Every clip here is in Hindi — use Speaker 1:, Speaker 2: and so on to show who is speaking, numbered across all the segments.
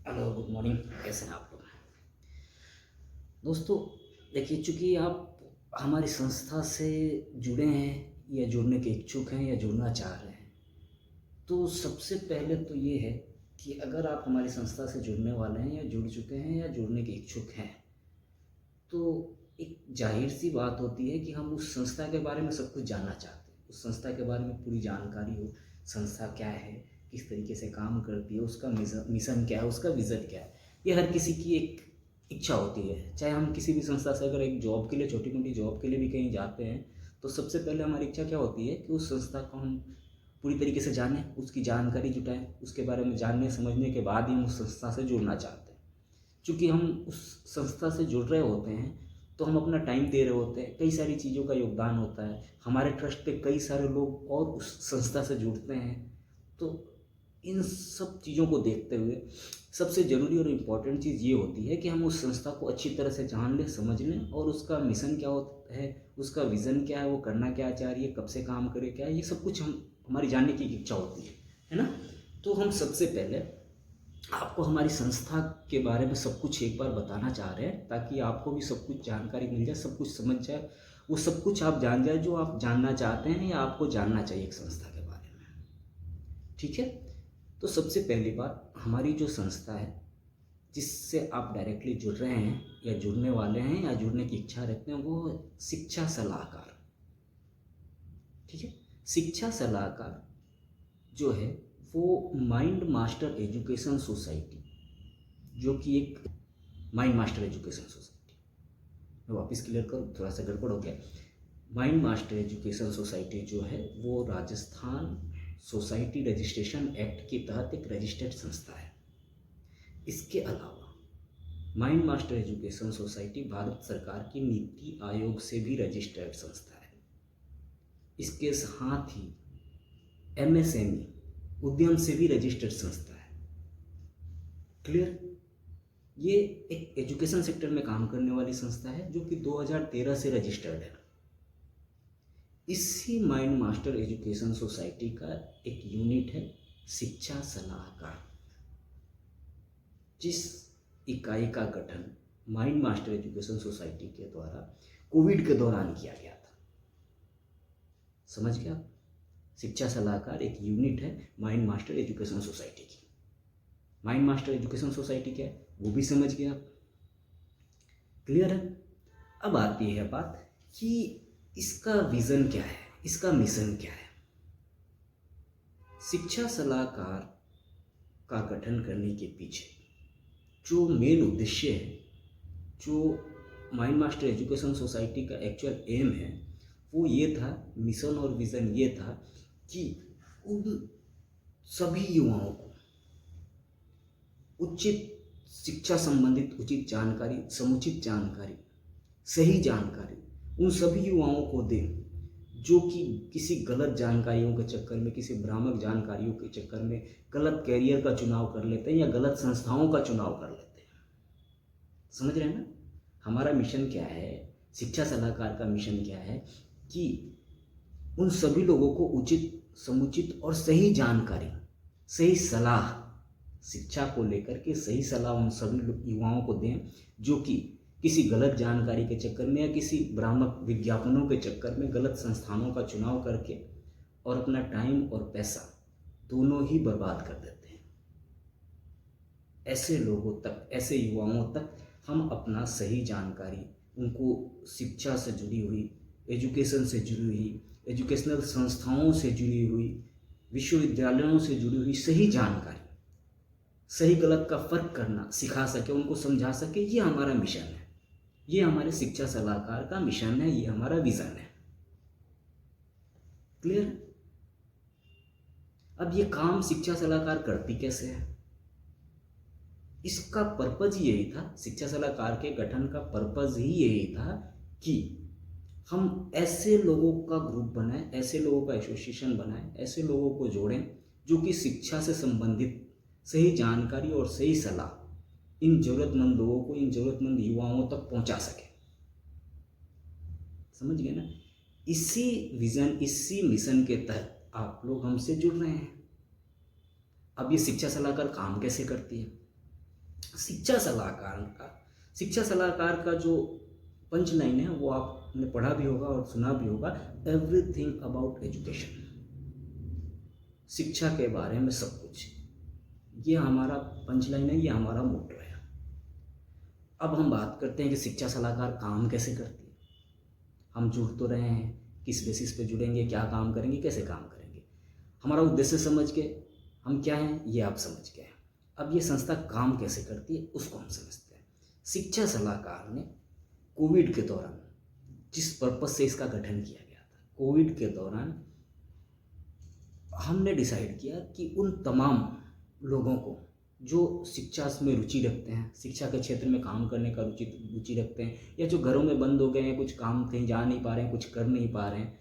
Speaker 1: Hello, good morning. कैसे हैं आप लोग? दोस्तों, देखिए, चूँकि आप हमारी संस्था से जुड़े हैं या जुड़ने के इच्छुक हैं या जुड़ना चाह रहे हैं, तो सबसे पहले तो ये है कि अगर आप हमारी संस्था से जुड़ने वाले हैं या जुड़ चुके हैं या जुड़ने के इच्छुक हैं, तो एक ज़ाहिर-सी बात होती है कि हम उस संस्था के बारे में सब कुछ जानना चाहते हैं। उस संस्था के बारे में पूरी जानकारी हो, संस्था क्या है, किस तरीके से काम करती है, उसका मिशन क्या है, उसका विज़न क्या है। ये हर किसी की एक इच्छा होती है। चाहे हम किसी भी संस्था से अगर एक जॉब के लिए, छोटी-मोटी जॉब के लिए भी कहीं जाते हैं, तो सबसे पहले हमारी इच्छा क्या होती है कि उस संस्था को हम पूरी तरीके से जानें, उसकी जानकारी जुटाएँ, उसके बारे में जानने समझने के बाद ही हम उस संस्था से जुड़ना चाहते हैं। चूँकि हम उस संस्था से जुड़ रहे होते हैं, तो हम अपना टाइम दे रहे होते हैं, कई सारी चीज़ों का योगदान होता है। हमारे ट्रस्ट पे कई सारे लोग और उस संस्था से जुड़ते हैं। तो इन सब चीज़ों को देखते हुए सबसे ज़रूरी और इम्पोर्टेंट चीज़ ये होती है कि हम उस संस्था को अच्छी तरह से जान लें, समझ लें और उसका मिशन क्या होता है, उसका विज़न क्या है, वो करना क्या चाह रही है, कब से काम करे क्या है, ये सब कुछ हम हमारी जानने की इच्छा होती है ना? तो हम सबसे पहले आपको हमारी संस्था के बारे में सब कुछ एक बार बताना चाह रहे हैं, ताकि आपको भी सब कुछ जानकारी मिल जाए, सब कुछ समझ जाए, वो सब कुछ आप जान जाए जो आप जानना चाहते हैं या आपको जानना चाहिए एक संस्था के बारे में। ठीक है? तो सबसे पहली बात, हमारी जो संस्था है, जिससे आप डायरेक्टली जुड़ रहे हैं या जुड़ने वाले हैं या जुड़ने की इच्छा रखते हैं, वो है शिक्षा सलाहकार। ठीक है? शिक्षा सलाहकार जो है, वो माइंड मास्टर एजुकेशन सोसाइटी, जो कि एक माइंड मास्टर एजुकेशन सोसाइटी, मैं वापस क्लियर करूँ, थोड़ा सा गड़बड़ हो गया। माइंड मास्टर एजुकेशन सोसाइटी जो है, वो राजस्थान सोसाइटी रजिस्ट्रेशन एक्ट के तहत एक रजिस्टर्ड संस्था है। इसके अलावा mind master education society Bharat सरकार की नीति आयोग से भी रजिस्टर्ड संस्था है। इसके साथ ही एमएसएमई उद्यम से भी रजिस्टर्ड संस्था है। क्लियर? ये एक एजुकेशन सेक्टर में काम करने वाली संस्था है जो कि 2013 से रजिस्टर्ड है। इसी माइंड मास्टर एजुकेशन सोसाइटी का एक यूनिट है शिक्षा सलाहकार, जिस इकाई का गठन माइंड मास्टर एजुकेशन सोसाइटी के द्वारा कोविड के दौरान किया गया था। समझ गया? शिक्षा सलाहकार एक यूनिट है माइंड मास्टर एजुकेशन सोसाइटी की। माइंड मास्टर एजुकेशन सोसाइटी क्या है वो भी समझ गया आप? क्लियर है? अब आती है बात कि इसका विजन क्या है, इसका मिशन क्या है। शिक्षा सलाहकार का गठन करने के पीछे जो मेन उद्देश्य है, जो माइंड मास्टर एजुकेशन सोसाइटी का एक्चुअल एम है, वो ये था, मिशन और विज़न ये था कि उन सभी युवाओं को उचित शिक्षा संबंधित उचित जानकारी, समुचित जानकारी, सही जानकारी उन सभी युवाओं को दें जो कि किसी गलत जानकारियों के चक्कर में, किसी भ्रामक जानकारियों के चक्कर में गलत कैरियर का चुनाव कर लेते हैं या गलत संस्थाओं का चुनाव कर लेते हैं। समझ रहे हैं ना? हमारा मिशन क्या है, शिक्षा सलाहकार का मिशन क्या है कि उन सभी लोगों को उचित, समुचित और सही जानकारी, सही सलाह, शिक्षा को लेकर के सही सलाह उन सभी युवाओं को दें जो कि किसी गलत जानकारी के चक्कर में या किसी भ्रामक विज्ञापनों के चक्कर में गलत संस्थानों का चुनाव करके और अपना टाइम और पैसा दोनों ही बर्बाद कर देते हैं। ऐसे लोगों तक, ऐसे युवाओं तक हम अपना सही जानकारी, उनको शिक्षा से जुड़ी हुई, एजुकेशन से जुड़ी हुई, एजुकेशनल संस्थाओं से जुड़ी हुई, विश्वविद्यालयों से जुड़ी हुई सही जानकारी, सही गलत का फर्क करना सिखा सके, उनको समझा सके। ये हमारा मिशन है, ये हमारे शिक्षा सलाहकार का मिशन है, ये हमारा विजन है। क्लियर? अब ये काम शिक्षा सलाहकार करती कैसे है? इसका पर्पज यही था, शिक्षा सलाहकार के गठन का पर्पज ही यही था कि हम ऐसे लोगों का ग्रुप बनाएं, ऐसे लोगों का एसोसिएशन बनाएं, ऐसे लोगों को जोड़ें जो कि शिक्षा से संबंधित सही जानकारी और सही सलाह इन जरूरतमंद लोगों को, इन जरूरतमंद युवाओं तक पहुंचा सके। समझ गए ना? इसी विजन, इसी मिशन के तहत आप लोग हमसे जुड़ रहे हैं। अब ये शिक्षा सलाहकार काम कैसे करती है? शिक्षा सलाहकार शिक्षा सलाहकार का जो पंच लाइन है वो आपने पढ़ा भी होगा और सुना भी होगा, एवरीथिंग अबाउट एजुकेशन, शिक्षा के बारे में सब कुछ। ये हमारा पंच लाइन है, ये हमारा मोटो है। अब हम बात करते हैं कि शिक्षा सलाहकार काम कैसे करती है। हम जुड़ तो रहे हैं, किस बेसिस पे जुड़ेंगे, क्या काम करेंगे, कैसे काम करेंगे, हमारा उद्देश्य समझ के हम क्या हैं ये आप समझ गए। अब ये संस्था काम कैसे करती है उसको हम समझते हैं। शिक्षा सलाहकार ने कोविड के दौरान जिस पर्पज से इसका गठन किया गया था, कोविड के दौरान हमने डिसाइड किया कि उन तमाम लोगों को जो शिक्षा में रुचि रखते हैं, शिक्षा के क्षेत्र में काम करने का रुचि रखते हैं, या जो घरों में बंद हो गए हैं, कुछ काम कहीं जा नहीं पा रहे हैं, कुछ कर नहीं पा रहे हैं,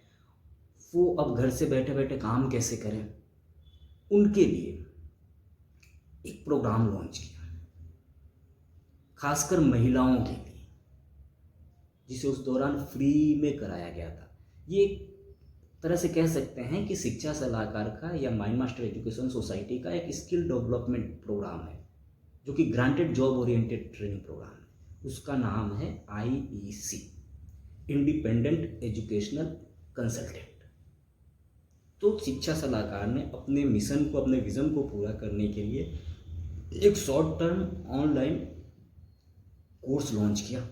Speaker 1: वो अब घर से बैठे बैठे काम कैसे करें, उनके लिए एक प्रोग्राम लॉन्च किया, खासकर महिलाओं के लिए, जिसे उस दौरान फ्री में कराया गया था। ये एक तरह से कह सकते हैं कि शिक्षा सलाहकार का या माइंड मास्टर एजुकेशन सोसाइटी का एक स्किल डेवलपमेंट प्रोग्राम है, जो कि granted job oriented training program है। उसका नाम है IEC, इंडिपेंडेंट एजुकेशनल कंसल्टेंट। तो शिक्षा सलाहकार ने अपने मिशन को, अपने विजन को पूरा करने के लिए एक short term online course launch किया,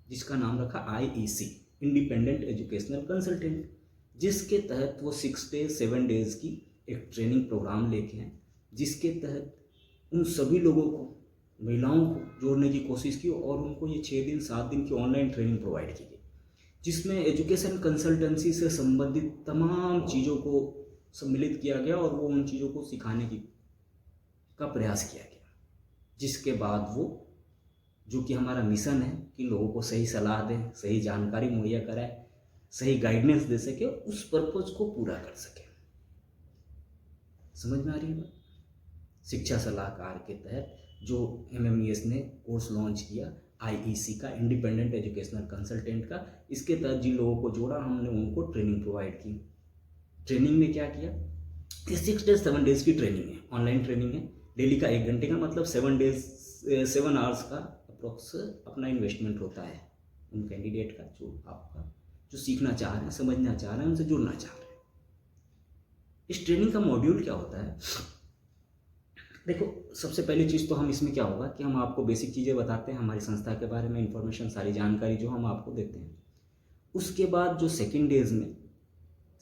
Speaker 1: जिसका नाम रखा IEC, इंडिपेंडेंट एजुकेशनल कंसल्टेंट, जिसके तहत वो 6 डेज 7 डेज की एक ट्रेनिंग प्रोग्राम लेके हैं, जिसके तहत उन सभी लोगों को, महिलाओं को जोड़ने की कोशिश की और उनको ये 6 दिन 7 दिन की ऑनलाइन ट्रेनिंग प्रोवाइड की गई, जिसमें एजुकेशन कंसल्टेंसी से संबंधित तमाम चीज़ों को सम्मिलित किया गया और वो उन चीज़ों को सिखाने का प्रयास किया गया। जिसके बाद वो, जो कि हमारा मिशन है कि लोगों को सही सलाह दें, सही जानकारी मुहैया कराए, सही गाइडेंस दे सके, उस पर्पज को पूरा कर सके। समझ में आ रही है बात? शिक्षा सलाहकार के तहत जो MMES ने कोर्स लॉन्च किया IEC का, इंडिपेंडेंट एजुकेशनल कंसल्टेंट का, इसके तहत जिन लोगों को जोड़ा हमने उनको ट्रेनिंग प्रोवाइड की। ट्रेनिंग में क्या किया, ये 6 डेज 7 डेज की ट्रेनिंग है, ऑनलाइन ट्रेनिंग है, डेली का 1 घंटे का, मतलब 7 आवर्स का अप्रोक्स अपना इन्वेस्टमेंट होता है उन कैंडिडेट का, जो सीखना चाह रहे हैं, समझना चाह रहे हैं, उनसे जुड़ना चाह रहे हैं। इस ट्रेनिंग का मॉड्यूल क्या होता है, देखो सबसे पहली चीज़ तो हम इसमें क्या होगा कि हम आपको बेसिक चीज़ें बताते हैं, हमारी संस्था के बारे में इन्फॉर्मेशन, सारी जानकारी जो हम आपको देते हैं। उसके बाद जो सेकेंड डेज में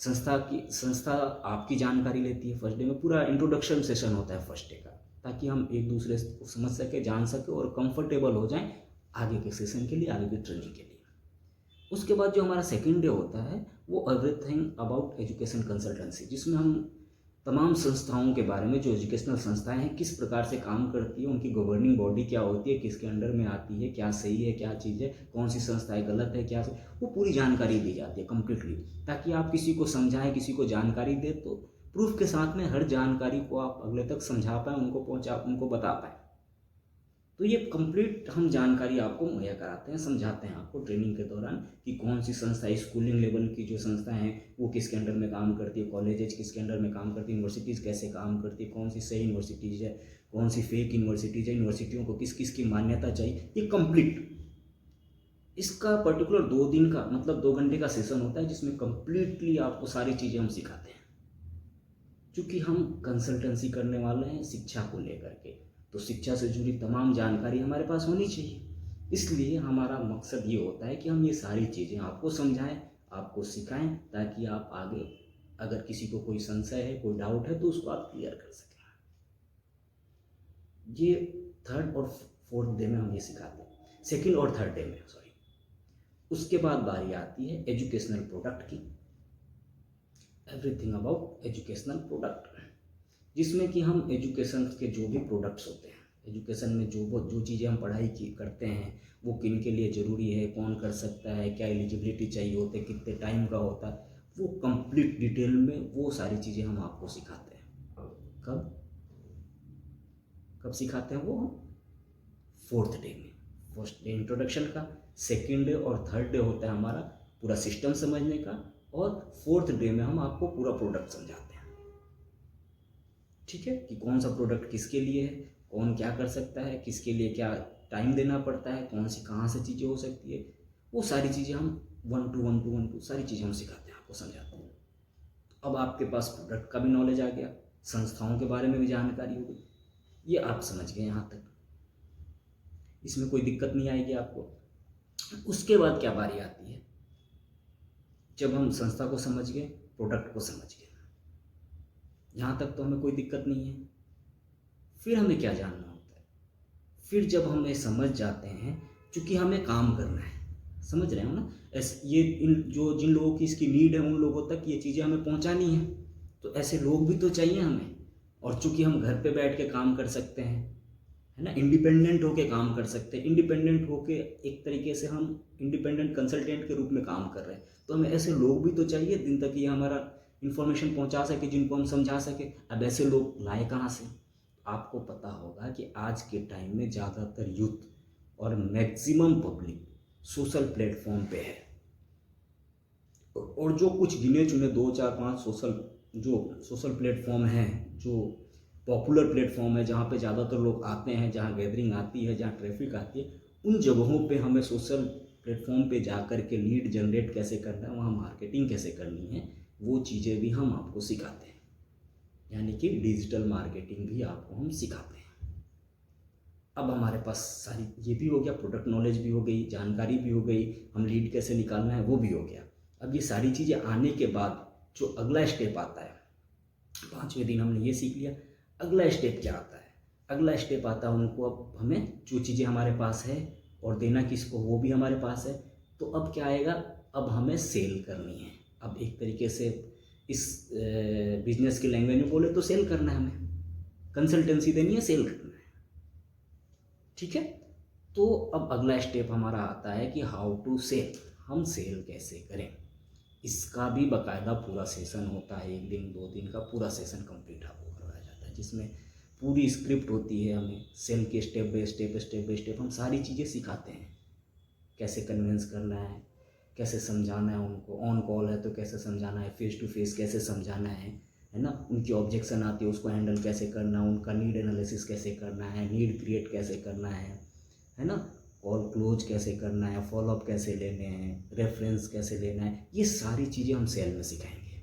Speaker 1: संस्था आपकी जानकारी लेती है। फर्स्ट डे में पूरा इंट्रोडक्शन सेशन होता है फर्स्ट डे का, ताकि हम एक दूसरे को समझ सके, जान सके और कंफर्टेबल हो जाएं आगे के सेशन के लिए, आगे की ट्रेनिंग के लिए। उसके बाद जो हमारा सेकेंड डे होता है वो एवरीथिंग अबाउट एजुकेशन कंसल्टेंसी, जिसमें हम तमाम संस्थाओं के बारे में, जो एजुकेशनल संस्थाएं हैं किस प्रकार से काम करती है, उनकी गवर्निंग बॉडी क्या होती है, किसके अंडर में आती है, क्या सही है, क्या चीज़ है, कौन सी संस्थाएं गलत है, क्या सही, वो पूरी जानकारी दी जाती है कंप्लीटली, ताकि आप किसी को समझाएं, किसी को जानकारी दे तो प्रूफ के साथ में हर जानकारी को आप अगले तक समझा पाएँ, उनको बता पाएँ। तो ये कंप्लीट हम जानकारी आपको मुहैया कराते हैं, समझाते हैं आपको ट्रेनिंग के दौरान कि कौन सी संस्था, स्कूलिंग लेवल की जो संस्थाएं हैं वो किसके अंडर में काम करती है, कॉलेजेज किसके अंडर में काम करती है, यूनिवर्सिटीज़ कैसे काम करती है, कौन सी सही यूनिवर्सिटीज़ है, कौन सी फेक यूनिवर्सिटीज़ है, यूनिवर्सिटियों को किस किस की मान्यता चाहिए, ये कंप्लीट। इसका पर्टिकुलर 2 दिन का, मतलब 2 घंटे का सेशन होता है, जिसमें कंप्लीटली आपको सारी चीज़ें हम सिखाते हैं। क्योंकि हम कंसल्टेंसी करने वाले हैं शिक्षा को लेकर के, तो शिक्षा से जुड़ी तमाम जानकारी हमारे पास होनी चाहिए। इसलिए हमारा मकसद ये होता है कि हम ये सारी चीज़ें आपको समझाएं, आपको सिखाएं, ताकि आप आगे अगर किसी को कोई संशय है, कोई डाउट है, तो उसको आप क्लियर कर सकें। ये 3rd और 4th डे में हम ये सिखाते हैं, 2nd और 3rd डे में, सॉरी। उसके बाद बारी आती है एजुकेशनल प्रोडक्ट की, एवरीथिंग अबाउट एजुकेशनल प्रोडक्ट, जिसमें कि हम एजुकेशन के जो भी प्रोडक्ट्स होते हैं, एजुकेशन में जो चीज़ें हम पढ़ाई की करते हैं वो किन के लिए ज़रूरी है, कौन कर सकता है, क्या एलिजिबिलिटी चाहिए होती है, कितने टाइम का होता है, वो कंप्लीट डिटेल में वो सारी चीज़ें हम आपको सिखाते हैं। कब सिखाते हैं वो? 4th डे में। फर्स्ट डे इंट्रोडक्शन का, 2nd डे और 3rd डे होता है हमारा पूरा सिस्टम समझने का, और 4th डे में हम आपको पूरा प्रोडक्ट समझाते हैं। ठीक है, कि कौन सा प्रोडक्ट किसके लिए है, कौन क्या कर सकता है, किसके लिए क्या टाइम देना पड़ता है, कौन सी कहाँ से चीज़ें हो सकती है, वो सारी चीज़ें हम 1 to 1 सारी चीज़ें हम सिखाते हैं, आपको समझाते हैं। तो अब आपके पास प्रोडक्ट का भी नॉलेज आ गया, संस्थाओं के बारे में भी जानकारी हो गई, ये आप समझ गए यहाँ तक, इसमें कोई दिक्कत नहीं आएगी आपको। उसके बाद क्या बारी आती है, जब हम संस्था को समझ गए, प्रोडक्ट को समझ गए, यहाँ तक तो हमें कोई दिक्कत नहीं है। फिर हमें क्या जानना होता है, फिर जब हम ये समझ जाते हैं, चूँकि हमें काम करना है, समझ रहे हो ना, ये जिन लोगों की इसकी नीड है, उन लोगों तक ये चीज़ें हमें पहुंचानी है, तो ऐसे लोग भी तो चाहिए हमें। और चूंकि हम घर पे बैठ के काम कर सकते हैं, है ना, इंडिपेंडेंट होके काम कर सकते हैं, इंडिपेंडेंट होके एक तरीके से हम इंडिपेंडेंट कंसल्टेंट के रूप में काम कर रहे हैं, तो हमें ऐसे लोग भी तो चाहिए दिन तक ये हमारा इन्फॉर्मेशन पहुंचा सके, जिनको हम समझा सके। अब ऐसे लोग लाए कहाँ से? आपको पता होगा कि आज के टाइम में ज़्यादातर यूथ और मैक्सिमम पब्लिक सोशल प्लेटफॉर्म पे है, और जो कुछ गिने चुने 2 4 5 सोशल प्लेटफॉर्म हैं, जो पॉपुलर प्लेटफॉर्म है, जहाँ पे ज़्यादातर लोग आते हैं, जहाँ गैदरिंग आती है, जहाँ ट्रैफिक आती है, उन जगहों पे हमें सोशल प्लेटफॉर्म पे जा कर के लीड जनरेट कैसे करना है, वहाँ मार्केटिंग कैसे करनी है, वो चीज़ें भी हम आपको सिखाते हैं। यानी कि डिजिटल मार्केटिंग भी आपको हम सिखाते हैं। अब हमारे पास सारी ये भी हो गया, प्रोडक्ट नॉलेज भी हो गई, जानकारी भी हो गई, हम लीड कैसे निकालना है वो भी हो गया। अब ये सारी चीज़ें आने के बाद जो अगला स्टेप आता है, 5वें दिन हमने ये सीख लिया, अगला स्टेप क्या आता है? अगला स्टेप आता है उनको, अब हमें जो चीज़ें हमारे पास है और देना किसको, वो भी हमारे पास है, तो अब क्या आएगा, अब हमें सेल करनी है। अब एक तरीके से इस बिजनेस की लैंग्वेज में बोले तो सेल करना है हमें, कंसल्टेंसी देनी है, सेल करना है, ठीक है। तो अब अगला स्टेप हमारा आता है कि हाउ टू सेल, हम सेल कैसे करें। इसका भी बाकायदा पूरा सेशन होता है, 1 दिन 2 दिन का पूरा सेशन कंप्लीट आपको करवाया जाता है, जिसमें पूरी स्क्रिप्ट होती है, हमें सेल के स्टेप बाय स्टेप हम सारी चीज़ें सिखाते हैं। कैसे कन्विंस करना है, कैसे समझाना है उनको, ऑन कॉल है तो कैसे समझाना है, फेस टू फेस कैसे समझाना है ना, उनकी ऑब्जेक्शन आती है उसको हैंडल कैसे करना, उनका नीड एनालिसिस कैसे करना है, नीड क्रिएट कैसे करना है ना, कॉल क्लोज कैसे करना है, फॉलोअप कैसे लेने हैं, रेफरेंस कैसे लेना है, ये सारी चीज़ें हम सेल में सिखाएंगे।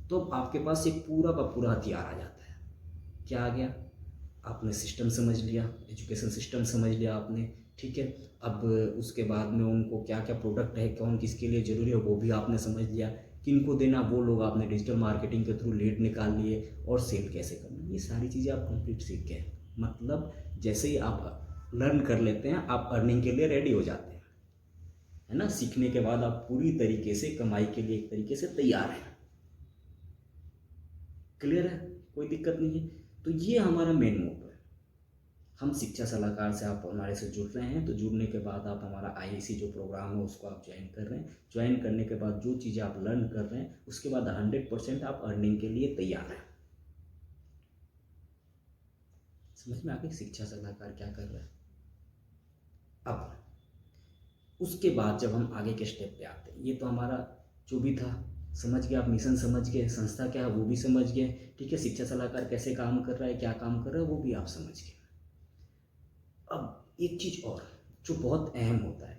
Speaker 1: तो आपके पास एक पूरा का पूरा हथियार आ जाता है। क्या आ गया? आपने सिस्टम समझ लिया, एजुकेशन सिस्टम समझ लिया आपने, ठीक है। अब उसके बाद में उनको क्या क्या प्रोडक्ट है, कौन किसके लिए ज़रूरी है, वो भी आपने समझ लिया, किनको देना वो लोग आपने डिजिटल मार्केटिंग के थ्रू लीड निकाल लिए, और सेल कैसे करना, ये सारी चीज़ें आप कंप्लीट सीख गए। मतलब जैसे ही आप लर्न कर लेते हैं, आप अर्निंग के लिए रेडी हो जाते हैं, है ना। सीखने के बाद आप पूरी तरीके से कमाई के लिए एक तरीके से तैयार हैं। क्लियर है? कोई दिक्कत नहीं है। तो ये हमारा मेन मोटो है। हम शिक्षा सलाहकार से, आप हमारे से जुड़ रहे हैं, तो जुड़ने के बाद आप हमारा आईएसी जो प्रोग्राम है उसको आप ज्वाइन कर रहे हैं। ज्वाइन करने के बाद जो चीज़ें आप लर्न कर रहे हैं, उसके बाद 100% आप अर्निंग के लिए तैयार हैं। समझ में आ गई शिक्षा सलाहकार क्या कर रहा है? अब उसके बाद जब हम आगे के स्टेप पे आते हैं, ये तो हमारा जो भी था समझ गए आप, मिशन समझ गए, संस्था क्या है वो भी समझ गए, ठीक है। शिक्षा सलाहकार कैसे काम कर रहा है, क्या काम कर रहा है, वो भी आप समझ गए। अब एक चीज़ और जो बहुत अहम होता है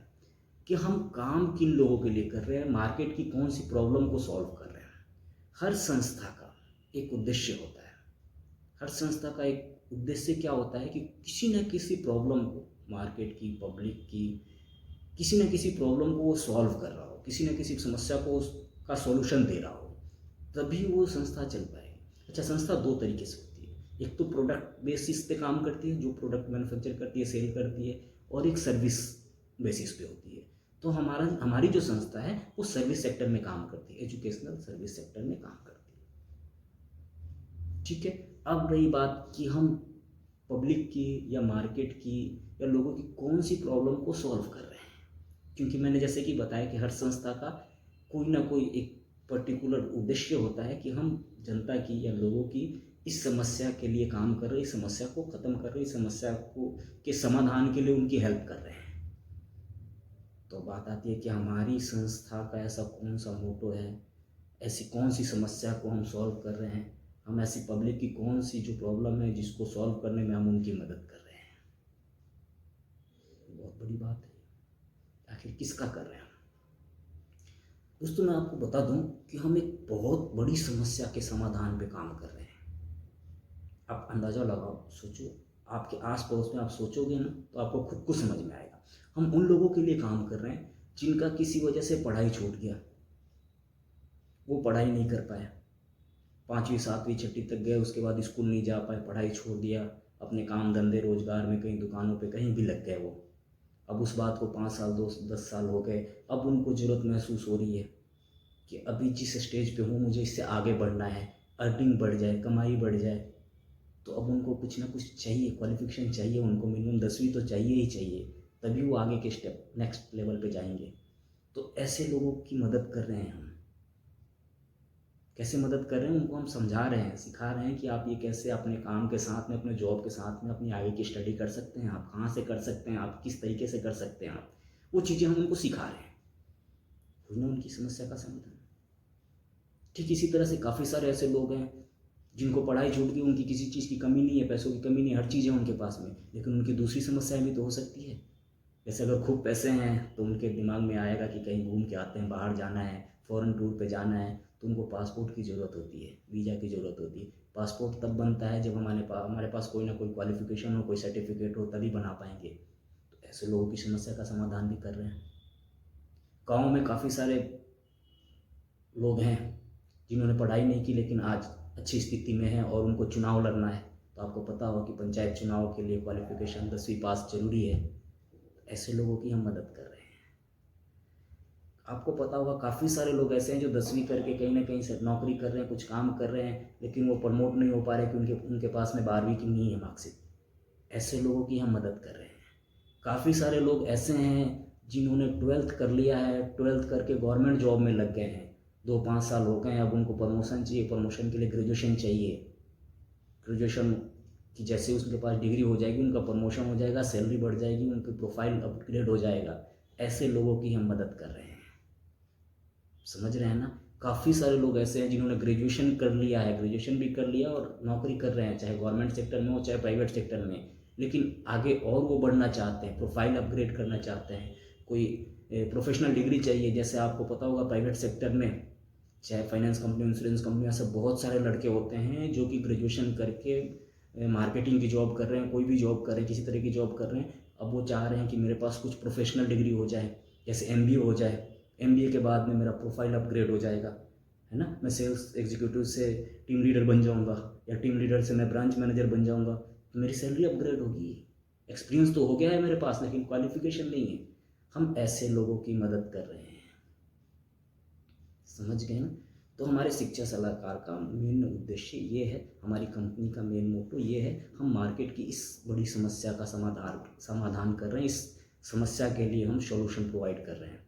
Speaker 1: कि हम काम किन लोगों के लिए कर रहे हैं, मार्केट की कौन सी प्रॉब्लम को सॉल्व कर रहे हैं। हर संस्था का एक उद्देश्य होता है। हर संस्था का एक उद्देश्य क्या होता है कि किसी न किसी प्रॉब्लम को, मार्केट की, पब्लिक की, किसी न किसी प्रॉब्लम को वो सॉल्व कर रहा हो, किसी न किसी समस्या को उसका सॉल्यूशन दे रहा हो, तभी वो संस्था चल पाएगी। अच्छा, संस्था दो तरीके से होती है, एक तो प्रोडक्ट बेसिस पे काम करती है, जो प्रोडक्ट मैन्युफैक्चर करती है, सेल करती है, और एक सर्विस बेसिस पे होती है। तो हमारी जो संस्था है वो सर्विस सेक्टर में काम करती है, एजुकेशनल सर्विस सेक्टर में काम करती है, ठीक है। अब रही बात कि हम पब्लिक की या मार्केट की या लोगों की कौन सी प्रॉब्लम को सॉल्व कर रहे हैं, क्योंकि मैंने जैसे कि बताया कि हर संस्था का कोई ना कोई एक पर्टिकुलर उद्देश्य होता है कि हम जनता की या लोगों की इस समस्या के लिए काम कर रहे हैं, इस समस्या को ख़त्म कर रहे हैं, इस समस्या को के समाधान के लिए उनकी हेल्प कर रहे हैं। तो बात आती है कि हमारी संस्था का ऐसा कौन सा मोटो है, ऐसी कौन सी समस्या को हम सॉल्व कर रहे हैं, हम ऐसी पब्लिक की कौन सी जो प्रॉब्लम है जिसको सॉल्व करने में हम उनकी मदद कर रहे हैं। बहुत बड़ी बात है, आखिर किसका कर रहे हैं हम। दोस्तों मैं आपको बता दूं कि हम एक बहुत बड़ी समस्या के समाधान पे काम कर रहे हैं। आप अंदाज़ा लगाओ, सोचो, आपके आस पड़ोस में आप सोचोगे ना तो आपको खुद को समझ में आएगा। हम उन लोगों के लिए काम कर रहे हैं जिनका किसी वजह से पढ़ाई छूट गया, वो पढ़ाई नहीं कर पाया, 5वीं 7वीं 6ठी तक गए, उसके बाद स्कूल नहीं जा पाए, पढ़ाई छोड़ दिया, अपने काम धंधे रोजगार में कहीं दुकानों पे कहीं भी लग गए वो। अब उस बात को 5 साल 10 साल हो गए, अब उनको ज़रूरत महसूस हो रही है कि अभी जिस स्टेज पे हूँ मुझे इससे आगे बढ़ना है, अर्निंग बढ़ जाए, कमाई बढ़ जाए। तो अब उनको कुछ ना कुछ चाहिए, क्वालिफिकेशन चाहिए, उनको मिनिमम 10वीं तो चाहिए ही चाहिए, तभी वो आगे के स्टेप नेक्स्ट लेवल पे जाएंगे। तो ऐसे लोगों की मदद कर रहे हैं हम। कैसे मदद कर रहे हैं, उनको हम समझा रहे हैं, सिखा रहे हैं कि आप ये कैसे अपने काम के साथ में, अपने जॉब के साथ में अपनी आगे की स्टडी कर सकते हैं, आप कहाँ से कर सकते हैं, आप किस तरीके से कर सकते हैं, आप वो चीज़ें हम उनको सिखा रहे हैं। हुई ना उनकी समस्या का समाधान। ठीक इसी तरह से काफ़ी सारे ऐसे लोग हैं जिनको पढ़ाई छूट गई, उनकी किसी चीज़ की कमी नहीं है, पैसों की कमी नहीं है, हर चीज़ है उनके पास में, लेकिन उनकी दूसरी समस्याएं भी तो हो सकती है। जैसे अगर खूब पैसे हैं तो उनके दिमाग में आएगा कि कहीं घूम के आते हैं, बाहर जाना है, फॉरेन टूर पे जाना है, तो उनको पासपोर्ट की ज़रूरत होती है, वीज़ा की ज़रूरत होती है। पासपोर्ट तब बनता है जब हमारे पास कोई ना कोई क्वालिफिकेशन हो, कोई सर्टिफिकेट हो, तभी बना पाएंगे। तो ऐसे लोगों की समस्या का समाधान भी कर रहे हैं। गाँव में काफ़ी सारे लोग हैं जिन्होंने पढ़ाई नहीं की लेकिन आज अच्छी स्थिति में हैं और उनको चुनाव लड़ना है। तो आपको पता हो कि पंचायत चुनाव के लिए क्वालिफिकेशन 10वीं पास जरूरी है। ऐसे लोगों की हम मदद कर रहे हैं। आपको पता होगा काफ़ी सारे लोग ऐसे हैं जो 10वीं करके कहीं ना कहीं से नौकरी कर रहे हैं, कुछ काम कर रहे हैं, लेकिन वो प्रमोट नहीं हो पा रहे क्योंकि उनके पास में 12वीं की नहीं है मार्कशीट। ऐसे लोगों की हम मदद कर रहे हैं। काफ़ी सारे लोग ऐसे हैं जिन्होंने 12th कर लिया है, 12th करके गवर्नमेंट जॉब में लग गए हैं, 2-5 साल हो गए हैं, अब उनको प्रमोशन चाहिए, प्रमोशन के लिए ग्रेजुएशन चाहिए। ग्रेजुएशन कि जैसे उसके पास डिग्री हो जाएगी उनका प्रमोशन हो जाएगा, सैलरी बढ़ जाएगी, उनकी प्रोफाइल अपग्रेड हो जाएगा। ऐसे लोगों की हम मदद कर रहे हैं। समझ रहे हैं ना। काफ़ी सारे लोग ऐसे हैं जिन्होंने ग्रेजुएशन कर लिया है, ग्रेजुएशन भी कर लिया और नौकरी कर रहे हैं, चाहे गवर्नमेंट सेक्टर में हो चाहे प्राइवेट सेक्टर में, लेकिन आगे और वो बढ़ना चाहते हैं, प्रोफाइल अपग्रेड करना चाहते हैं, कोई प्रोफेशनल डिग्री चाहिए। जैसे आपको पता होगा प्राइवेट सेक्टर में चाहे फाइनेंस कंपनी, इंश्योरेंस कंपनी, ऐसे बहुत सारे लड़के होते हैं जो कि ग्रेजुएशन करके मार्केटिंग की जॉब कर रहे हैं, कोई भी जॉब कर रहे हैं, किसी तरह की जॉब कर रहे हैं। अब वो चाह रहे हैं कि मेरे पास कुछ प्रोफेशनल डिग्री हो जाए, जैसे एमबीए हो जाए, एमबीए के बाद में मेरा प्रोफाइल अपग्रेड हो जाएगा, है ना। मैं सेल्स एग्जीक्यूटिव से टीम लीडर बन जाऊंगा, या टीम लीडर से मैं ब्रांच मैनेजर बन जाऊंगा, तो मेरी सैलरी अपग्रेड होगी। एक्सपीरियंस तो हो गया है मेरे पास लेकिन क्वालिफिकेशन नहीं है। हम ऐसे लोगों की मदद कर रहे हैं। समझ गए ना। तो हमारे शिक्षा सलाहकार का मेन उद्देश्य ये है, हमारी कंपनी का मेन मोटो ये है, हम मार्केट की इस बड़ी समस्या का समाधान कर रहे हैं। इस समस्या के लिए हम सॉल्यूशन प्रोवाइड कर रहे हैं।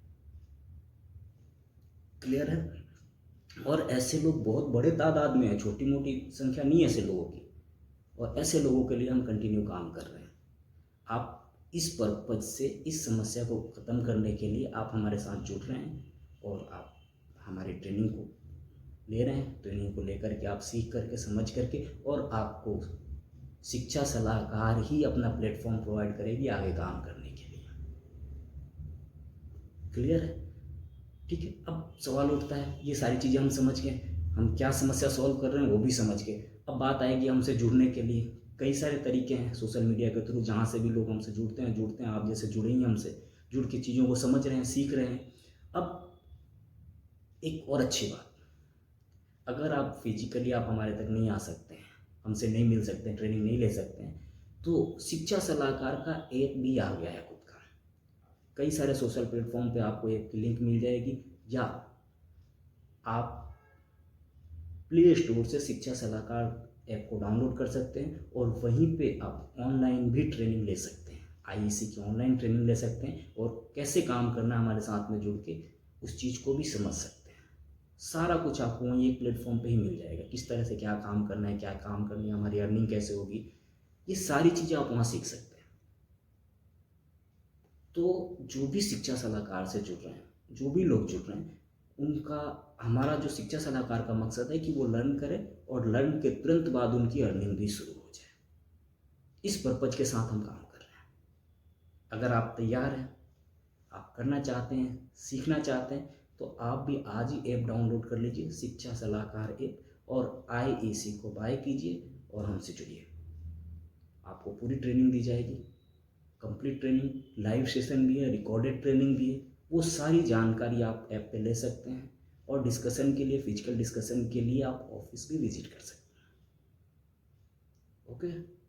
Speaker 1: क्लियर है। और ऐसे लोग बहुत बड़े तादाद में हैं, छोटी मोटी संख्या नहीं है ऐसे लोगों की, और ऐसे लोगों के लिए हम कंटिन्यू काम कर रहे हैं। आप इस पर्पज से, इस समस्या को ख़त्म करने के लिए आप हमारे साथ जुड़ रहे हैं और आप हमारी ट्रेनिंग को ले रहे हैं। ट्रेनिंग को लेकर के आप सीख करके, समझ करके, और आपको शिक्षा सलाहकार ही अपना प्लेटफॉर्म प्रोवाइड करेगी आगे काम करने के लिए। क्लियर है। ठीक है। अब सवाल उठता है, ये सारी चीज़ें हम समझ गए, हम क्या समस्या सॉल्व कर रहे हैं वो भी समझ गए। अब बात आएगी हमसे जुड़ने के लिए। कई सारे तरीके हैं सोशल मीडिया के थ्रू, जहाँ से भी लोग हमसे जुड़ते हैं। आप जैसे जुड़े ही हमसे, जुड़ के चीज़ों को समझ रहे हैं, सीख रहे हैं। अब एक और अच्छी बात, अगर आप फिजिकली आप हमारे तक नहीं आ सकते हैं, हमसे नहीं मिल सकते हैं, ट्रेनिंग नहीं ले सकते हैं, तो शिक्षा सलाहकार का ऐप भी आ गया है खुद का। कई सारे सोशल प्लेटफॉर्म पे आपको एक लिंक मिल जाएगी, या आप प्ले स्टोर से शिक्षा सलाहकार ऐप को डाउनलोड कर सकते हैं और वहीं पे आप ऑनलाइन भी ट्रेनिंग ले सकते हैं। आईईसी की ऑनलाइन ट्रेनिंग ले सकते हैं और कैसे काम करना है हमारे साथ में जुड़ के उस चीज़ को भी समझ सकते हैं। सारा कुछ आपको वहीं एक प्लेटफॉर्म पे ही मिल जाएगा, किस तरह से क्या काम करना है, क्या काम करनी है, हमारी अर्निंग कैसे होगी, ये सारी चीज़ें आप वहाँ सीख सकते हैं। तो जो भी शिक्षा सलाहकार से जुड़ रहे हैं, जो भी लोग जुड़ रहे हैं, उनका हमारा जो शिक्षा सलाहकार का मकसद है कि वो लर्न करें और लर्न के तुरंत बाद उनकी अर्निंग भी शुरू हो जाए। इस पर्पज के साथ हम काम कर रहे हैं। अगर आप तैयार हैं, आप करना चाहते हैं, सीखना चाहते हैं, तो आप भी आज ही ऐप डाउनलोड कर लीजिए, शिक्षा सलाहकार ऐप, और IAC को बाय कीजिए और हमसे जुड़िए। आपको पूरी ट्रेनिंग दी जाएगी, कंप्लीट ट्रेनिंग, लाइव सेशन भी है, रिकॉर्डेड ट्रेनिंग भी है। वो सारी जानकारी आप ऐप पे ले सकते हैं, और डिस्कशन के लिए, फिजिकल डिस्कशन के लिए आप ऑफिस भी विजिट कर सकते हैं। ओके।